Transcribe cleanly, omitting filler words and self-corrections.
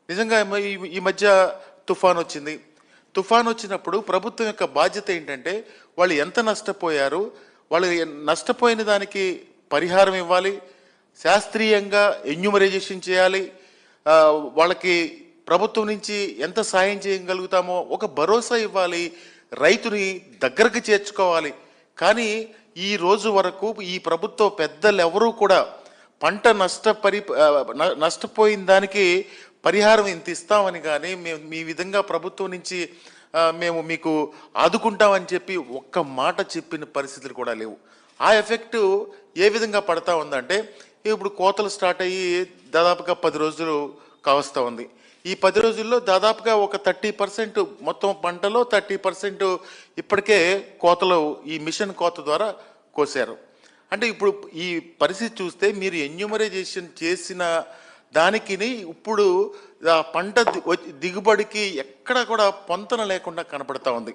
నిజంగా ఈ మధ్య తుఫాన్ వచ్చింది. తుఫాన్ వచ్చినప్పుడు ప్రభుత్వం యొక్క బాధ్యత ఏంటంటే వాళ్ళు ఎంత నష్టపోయారు, వాళ్ళు నష్టపోయిన దానికి పరిహారం ఇవ్వాలి, శాస్త్రీయంగా ఎన్యూమరైజేషన్ చేయాలి, వాళ్ళకి ప్రభుత్వం నుంచి ఎంత సాయం చేయగలుగుతామో ఒక భరోసా ఇవ్వాలి, రైతుని దగ్గరకు చేర్చుకోవాలి. కానీ ఈ రోజు వరకు ఈ ప్రభుత్వ పెద్దలు ఎవరూ కూడా పంట నష్టపోయిన దానికి పరిహారం ఇంత ఇస్తామని కానీ మేము మీ విధంగా ప్రభుత్వం నుంచి మేము మీకు ఆదుకుంటామని చెప్పి ఒక్క మాట చెప్పిన పరిస్థితులు కూడా లేవు. ఆ ఎఫెక్ట్ ఏ విధంగా పడతా ఉందంటే ఇప్పుడు కోతలు స్టార్ట్ అయ్యి దాదాపుగా 10 రోజులు కావస్తూ ఉంది. ఈ 10 రోజుల్లో దాదాపుగా ఒక 30% మొత్తం పంటలో 30% ఇప్పటికే కోతలు ఈ మిషన్ కోత ద్వారా కోసారు. అంటే ఇప్పుడు ఈ పరిస్థితి చూస్తే మీరు ఎన్యూమరైజేషన్ చేసిన దానికి ఇప్పుడు పంట దిగుబడికి ఎక్కడ కూడా పొంతన లేకుండా కనపడతా ఉంది.